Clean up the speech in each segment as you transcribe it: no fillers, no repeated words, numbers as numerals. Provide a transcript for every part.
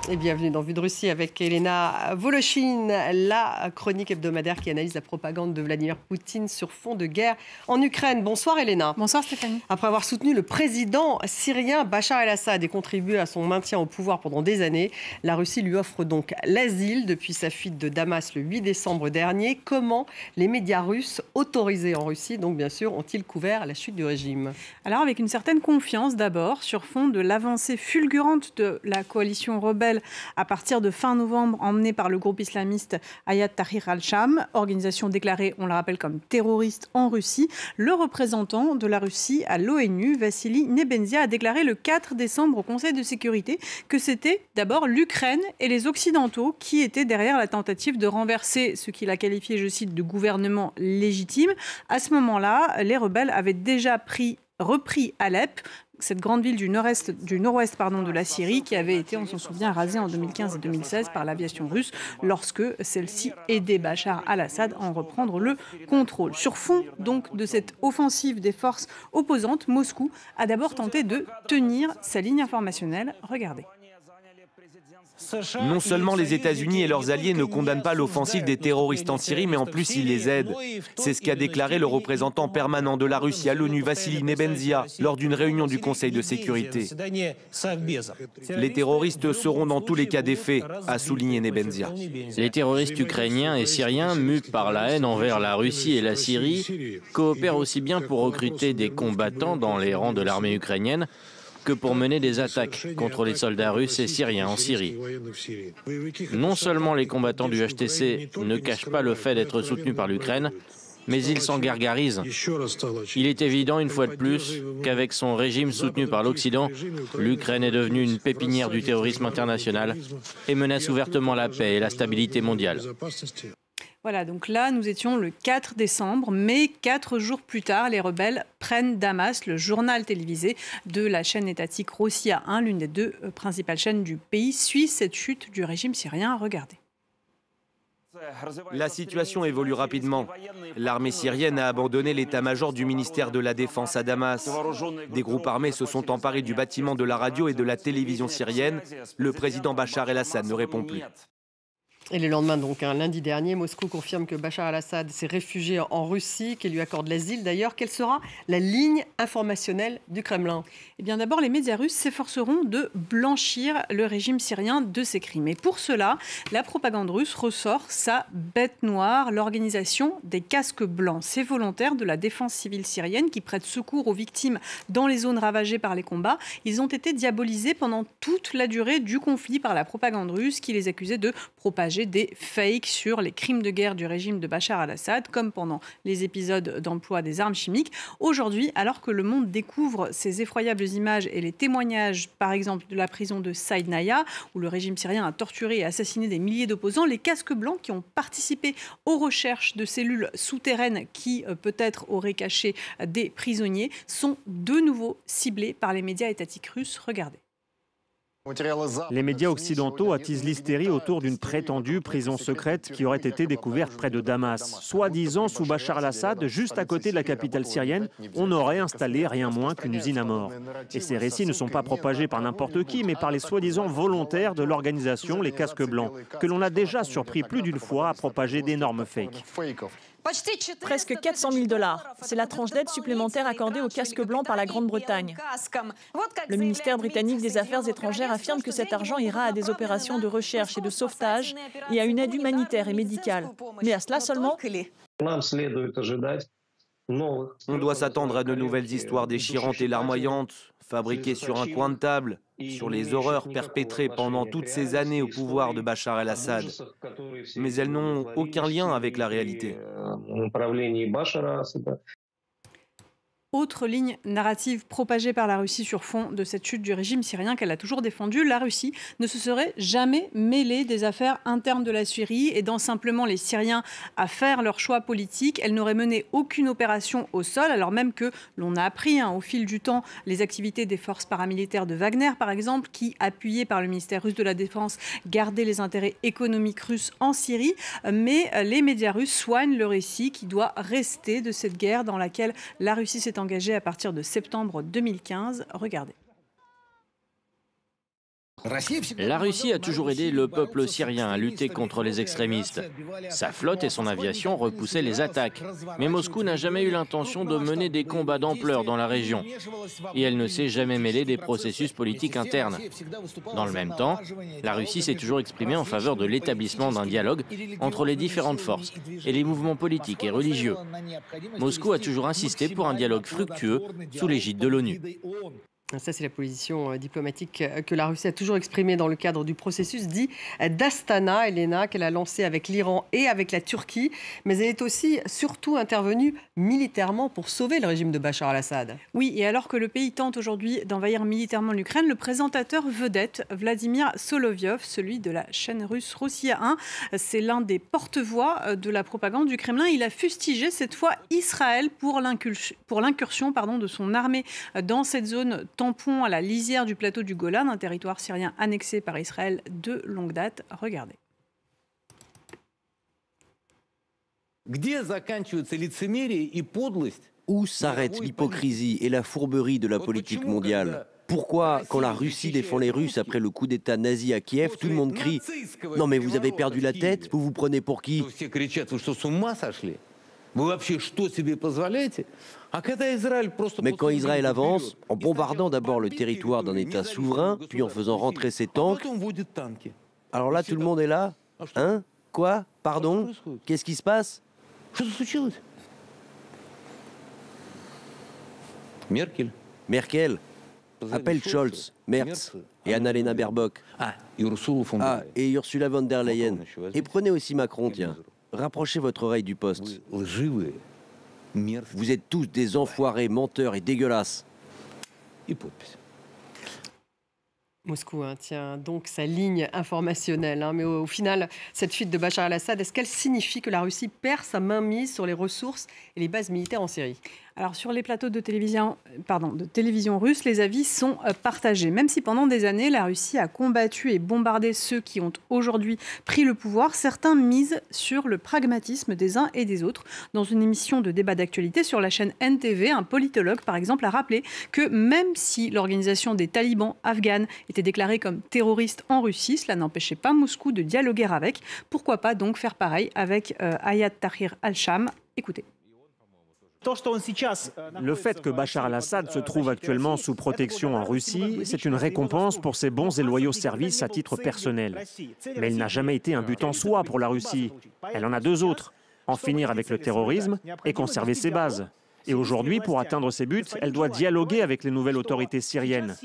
Et bienvenue dans Vue de Russie avec Elena Voloshin, la chronique hebdomadaire qui analyse la propagande de Vladimir Poutine sur fond de guerre en Ukraine. Bonsoir Elena. Bonsoir Stéphanie. Après avoir soutenu le président syrien Bachar el-Assad et contribué à son maintien au pouvoir pendant des années, la Russie lui offre donc l'asile depuis sa fuite de Damas le 8 décembre dernier. Comment les médias russes autorisés en Russie, donc bien sûr, ont-ils couvert la chute du régime? Alors avec une certaine confiance d'abord sur fond de l'avancée fulgurante de la coalition rebelle à partir de fin novembre, emmenée par le groupe islamiste Hayat Tahrir al-Sham, organisation déclarée, on le rappelle, comme terroriste en Russie. Le représentant de la Russie à l'ONU, Vassili Nebenzia, a déclaré le 4 décembre au Conseil de sécurité que c'était d'abord l'Ukraine et les Occidentaux qui étaient derrière la tentative de renverser ce qu'il a qualifié, je cite, de gouvernement légitime. À ce moment-là, les rebelles avaient déjà repris Alep, cette grande ville du nord-ouest de la Syrie qui avait été, on s'en souvient, rasée en 2015 et 2016 par l'aviation russe lorsque celle-ci aidait Bachar al-Assad à en reprendre le contrôle. Sur fond donc de cette offensive des forces opposantes, Moscou a d'abord tenté de tenir sa ligne informationnelle. Regardez. Non seulement les États-Unis et leurs alliés ne condamnent pas l'offensive des terroristes en Syrie, mais en plus ils les aident. C'est ce qu'a déclaré le représentant permanent de la Russie à l'ONU, Vassili Nebenzia, lors d'une réunion du Conseil de sécurité. Les terroristes seront dans tous les cas des faits, a souligné Nebenzia. Les terroristes ukrainiens et syriens, mus par la haine envers la Russie et la Syrie, coopèrent aussi bien pour recruter des combattants dans les rangs de l'armée ukrainienne que pour mener des attaques contre les soldats russes et syriens en Syrie. Non seulement les combattants du HTC ne cachent pas le fait d'être soutenus par l'Ukraine, mais ils s'en gargarisent. Il est évident, une fois de plus, qu'avec son régime soutenu par l'Occident, l'Ukraine est devenue une pépinière du terrorisme international et menace ouvertement la paix et la stabilité mondiale. Voilà, donc là, nous étions le 4 décembre, mais 4 jours plus tard, les rebelles prennent Damas. Le journal télévisé de la chaîne étatique Rossiya 1, l'une des deux principales chaînes du pays, suit cette chute du régime syrien. Regardez. La situation évolue rapidement. L'armée syrienne a abandonné l'état-major du ministère de la Défense à Damas. Des groupes armés se sont emparés du bâtiment de la radio et de la télévision syrienne. Le président Bachar el-Assad ne répond plus. Et le lendemain, donc, lundi dernier, Moscou confirme que Bachar al-Assad s'est réfugié en Russie, qu'il lui accorde l'asile d'ailleurs. Quelle sera la ligne informationnelle du Kremlin? Eh bien, d'abord, les médias russes s'efforceront de blanchir le régime syrien de ses crimes. Et pour cela, la propagande russe ressort sa bête noire, l'organisation des casques blancs. Ces volontaires de la défense civile syrienne qui prêtent secours aux victimes dans les zones ravagées par les combats, ils ont été diabolisés pendant toute la durée du conflit par la propagande russe qui les accusait de propager des fakes sur les crimes de guerre du régime de Bachar al-Assad, comme pendant les épisodes d'emploi des armes chimiques. Aujourd'hui, alors que le monde découvre ces effroyables images et les témoignages, par exemple, de la prison de Saïdnaya, où le régime syrien a torturé et assassiné des milliers d'opposants, les casques blancs qui ont participé aux recherches de cellules souterraines qui, peut-être, auraient caché des prisonniers, sont de nouveau ciblés par les médias étatiques russes. Regardez. Les médias occidentaux attisent l'hystérie autour d'une prétendue prison secrète qui aurait été découverte près de Damas. Soi-disant sous Bachar al-Assad, juste à côté de la capitale syrienne, on aurait installé rien moins qu'une usine à mort. Et ces récits ne sont pas propagés par n'importe qui, mais par les soi-disant volontaires de l'organisation Les Casques Blancs, que l'on a déjà surpris plus d'une fois à propager d'énormes fakes. Presque 400 000 $. C'est la tranche d'aide supplémentaire accordée aux casques blancs par la Grande-Bretagne. Le ministère britannique des Affaires étrangères affirme que cet argent ira à des opérations de recherche et de sauvetage et à une aide humanitaire et médicale. Mais à cela seulement. On doit s'attendre à de nouvelles histoires déchirantes et larmoyantes, fabriquées sur un coin de table, sur les horreurs perpétrées pendant toutes ces années au pouvoir de Bachar el-Assad. Mais elles n'ont aucun lien avec la réalité. Autre ligne narrative propagée par la Russie sur fond de cette chute du régime syrien qu'elle a toujours défendue, la Russie ne se serait jamais mêlée des affaires internes de la Syrie, aidant simplement les Syriens à faire leur choix politique. Elle n'aurait mené aucune opération au sol, alors même que l'on a appris au fil du temps les activités des forces paramilitaires de Wagner, par exemple, qui, appuyées par le ministère russe de la Défense, gardaient les intérêts économiques russes en Syrie. Mais les médias russes soignent le récit qui doit rester de cette guerre dans laquelle la Russie s'est engagée à partir de septembre 2015. Regardez. La Russie a toujours aidé le peuple syrien à lutter contre les extrémistes. Sa flotte et son aviation repoussaient les attaques. Mais Moscou n'a jamais eu l'intention de mener des combats d'ampleur dans la région. Et elle ne s'est jamais mêlée des processus politiques internes. Dans le même temps, la Russie s'est toujours exprimée en faveur de l'établissement d'un dialogue entre les différentes forces et les mouvements politiques et religieux. Moscou a toujours insisté pour un dialogue fructueux sous l'égide de l'ONU. Ça, c'est la position diplomatique que la Russie a toujours exprimée dans le cadre du processus dit d'Astana, Elena, qu'elle a lancé avec l'Iran et avec la Turquie. Mais elle est aussi, surtout, intervenue militairement pour sauver le régime de Bachar al-Assad. Oui, et alors que le pays tente aujourd'hui d'envahir militairement l'Ukraine, le présentateur vedette, Vladimir Solovyov, celui de la chaîne russe Rossiya 1, c'est l'un des porte-voix de la propagande du Kremlin. Il a fustigé cette fois Israël pour l'incursion de son armée dans cette zone tampon à la lisière du plateau du Golan, un territoire syrien annexé par Israël de longue date. Regardez. Où s'arrête l'hypocrisie et la fourberie de la politique mondiale? Pourquoi, quand la Russie défend les Russes après le coup d'État nazi à Kiev, tout le monde crie « Non mais vous avez perdu la tête, vous vous prenez pour qui ?» Mais quand Israël avance, en bombardant d'abord le territoire d'un État souverain, puis en faisant rentrer ses tanks, alors là tout le monde est là. Hein? Quoi? Pardon? Qu'est-ce qui se passe? Merkel. Appelle Scholz, Merz et Annalena Baerbock. Et Ursula von der Leyen. Et prenez aussi Macron, tiens. Rapprochez votre oreille du poste. Vous êtes tous des enfoirés, menteurs et dégueulasses. Moscou tient donc sa ligne informationnelle. Mais au final, cette fuite de Bachar al-Assad, est-ce qu'elle signifie que la Russie perd sa mainmise sur les ressources et les bases militaires en Syrie? Alors sur les plateaux de télévision russe, les avis sont partagés. Même si pendant des années, la Russie a combattu et bombardé ceux qui ont aujourd'hui pris le pouvoir, certains misent sur le pragmatisme des uns et des autres. Dans une émission de débat d'actualité sur la chaîne NTV, un politologue, par exemple, a rappelé que même si l'organisation des talibans afghanes était déclarée comme terroriste en Russie, cela n'empêchait pas Moscou de dialoguer avec. Pourquoi pas donc faire pareil avec Ayat Tahrir al-Sham? Écoutez. Le fait que Bachar al-Assad se trouve actuellement sous protection en Russie, c'est une récompense pour ses bons et loyaux services à titre personnel. Mais il n'a jamais été un but en soi pour la Russie. Elle en a deux autres, en finir avec le terrorisme et conserver ses bases. Et aujourd'hui, pour atteindre ses buts, elle doit dialoguer avec les nouvelles autorités syriennes.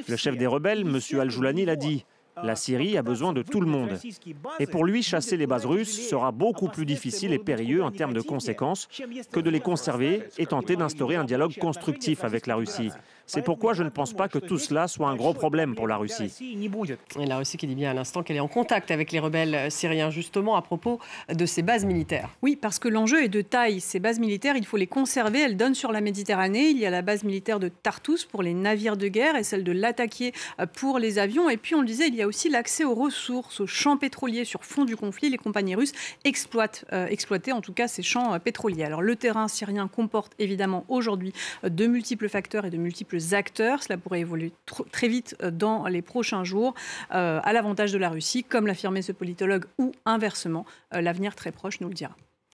Le chef des rebelles, M. Al-Joulani, l'a dit. La Syrie a besoin de tout le monde. Et pour lui, chasser les bases russes sera beaucoup plus difficile et périlleux en termes de conséquences que de les conserver et tenter d'instaurer un dialogue constructif avec la Russie. C'est pourquoi je ne pense pas que tout cela soit un gros problème pour la Russie. Et la Russie qui dit bien à l'instant qu'elle est en contact avec les rebelles syriens, justement à propos de ces bases militaires. Oui, parce que l'enjeu est de taille. Ces bases militaires, il faut les conserver. Elles donnent sur la Méditerranée. Il y a la base militaire de Tartous pour les navires de guerre et celle de Latakia pour les avions. Et puis, on le disait, il y a aussi l'accès aux ressources, aux champs pétroliers sur fond du conflit. Les compagnies russes exploitaient en tout cas ces champs pétroliers. Alors, le terrain syrien comporte évidemment aujourd'hui de multiples facteurs et de multiples acteurs. Cela pourrait évoluer très vite dans les prochains jours à l'avantage de la Russie, comme l'affirmait ce politologue, ou inversement, l'avenir très proche nous le dira.